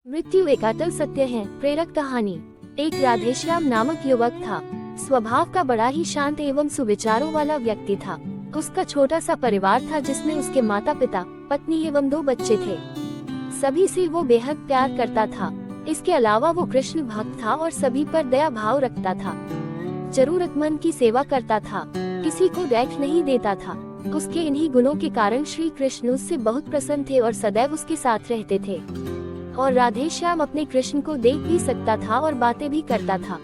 मृत्यु एक अटल सत्य है। प्रेरक कहानी। एक राधेश्याम नामक युवक था। स्वभाव का बड़ा ही शांत एवं सुविचारों वाला व्यक्ति था। उसका छोटा सा परिवार था जिसमें उसके माता पिता, पत्नी एवं 2 बच्चे थे। सभी से वो बेहद प्यार करता था। इसके अलावा वो कृष्ण भक्त था और सभी पर दया भाव रखता था। जरूरतमंद की सेवा करता था, किसी को देख नहीं देता था। उसके इन्हीं गुणों के कारण श्री कृष्ण उससे बहुत प्रसन्न थे और सदैव उसके साथ रहते थे। और राधेश्याम अपने कृष्ण को देख भी सकता था और बातें भी करता था।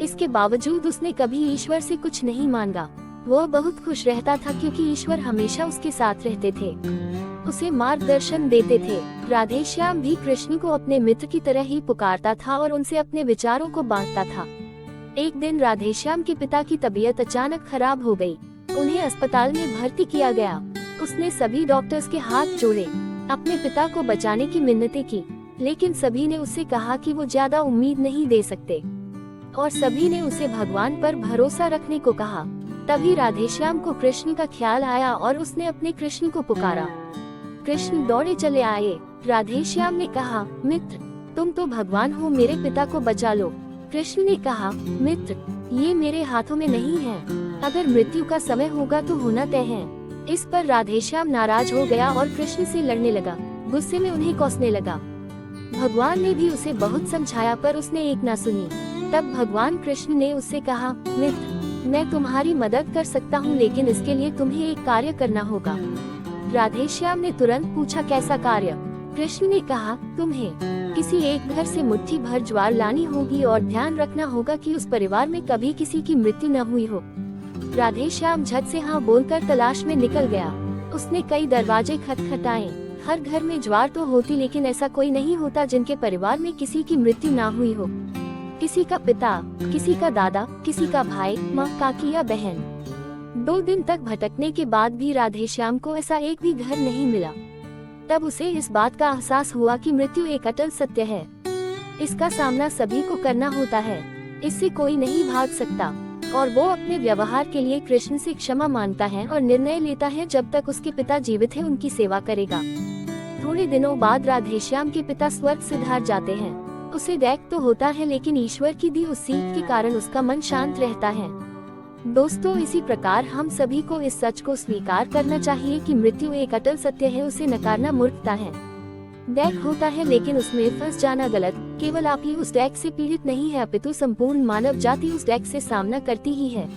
इसके बावजूद उसने कभी ईश्वर से कुछ नहीं मांगा। वह बहुत खुश रहता था क्योंकि ईश्वर हमेशा उसके साथ रहते थे, उसे मार्गदर्शन देते थे। राधेश्याम भी कृष्ण को अपने मित्र की तरह ही पुकारता था और उनसे अपने विचारों को बांटता था। एक दिन राधेश्याम के पिता की तबीयत अचानक खराब हो गई। उन्हें अस्पताल में भर्ती किया गया। उसने सभी डॉक्टर्स के हाथ जोड़े, अपने पिता को बचाने की मिन्नतें की, लेकिन सभी ने उससे कहा कि वो ज्यादा उम्मीद नहीं दे सकते और सभी ने उसे भगवान पर भरोसा रखने को कहा। तभी राधेश्याम को कृष्ण का ख्याल आया और उसने अपने कृष्ण को पुकारा। कृष्ण दौड़े चले आए। राधेश्याम ने कहा, मित्र, तुम तो भगवान हो, मेरे पिता को बचा लो। कृष्ण ने कहा, मित्र, ये मेरे हाथों में नहीं है। अगर मृत्यु का समय होगा तो होना तय है। इस पर राधेश्याम नाराज हो गया और कृष्ण से लड़ने लगा। गुस्से में उन्हें कोसने लगा। भगवान ने भी उसे बहुत समझाया पर उसने एक ना सुनी। तब भगवान कृष्ण ने उससे कहा, मित्र, मैं तुम्हारी मदद कर सकता हूँ, लेकिन इसके लिए तुम्हें एक कार्य करना होगा। राधेश्याम ने तुरंत पूछा, कैसा कार्य? कृष्ण ने कहा, तुम्हें किसी एक घर से मुट्ठी भर ज्वार लानी होगी और ध्यान रखना होगा कि उस परिवार में कभी किसी की मृत्यु न हुई हो। राधेश्याम झट से हाँ बोलकर तलाश में निकल गया। उसने कई दरवाजे खटखटाए। हर घर में ज्वार तो होती, लेकिन ऐसा कोई नहीं होता जिनके परिवार में किसी की मृत्यु ना हुई हो। किसी का पिता, किसी का दादा, किसी का भाई, माँ, काकी या बहन। 2 दिन तक भटकने के बाद भी राधेश्याम को ऐसा एक भी घर नहीं मिला। तब उसे इस बात का एहसास हुआ कि मृत्यु एक अटल सत्य है। इसका सामना सभी को करना होता है, इससे कोई नहीं भाग सकता। और वो अपने व्यवहार के लिए कृष्ण से क्षमा मांगता है और निर्णय लेता है जब तक उसके पिता जीवित हैं उनकी सेवा करेगा। थोड़े दिनों बाद राधेश्याम के पिता स्वर्ग सिधार जाते हैं। उसे दैक तो होता है, लेकिन ईश्वर की दी उस सीख के कारण उसका मन शांत रहता है। दोस्तों, इसी प्रकार हम सभी को इस सच को स्वीकार करना चाहिए कि मृत्यु एक अटल सत्य है। उसे नकारना मूर्खता है। दैक होता है, लेकिन उसमें फंस जाना गलत। केवल आप ही उस दैक से पीड़ित नहीं है, अपितु संपूर्ण मानव जाति उस दैक से सामना करती ही है।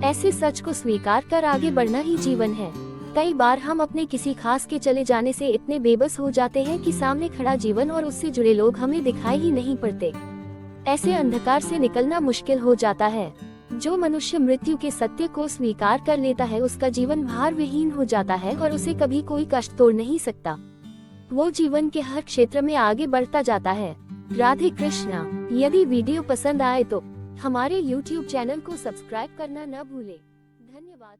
ऐसे सच को स्वीकार कर आगे बढ़ना ही जीवन है। कई बार हम अपने किसी खास के चले जाने से इतने बेबस हो जाते हैं कि सामने खड़ा जीवन और उससे जुड़े लोग हमें दिखाई ही नहीं पड़ते। ऐसे अंधकार से निकलना मुश्किल हो जाता है। जो मनुष्य मृत्यु के सत्य को स्वीकार कर लेता है, उसका जीवन भार विहीन हो जाता है और उसे कभी कोई कष्ट तोड़ नहीं सकता। वो जीवन के हर क्षेत्र में आगे बढ़ता जाता है। राधे कृष्णा। यदि वीडियो पसंद आए तो हमारे YouTube चैनल को सब्सक्राइब करना न भूले। धन्यवाद।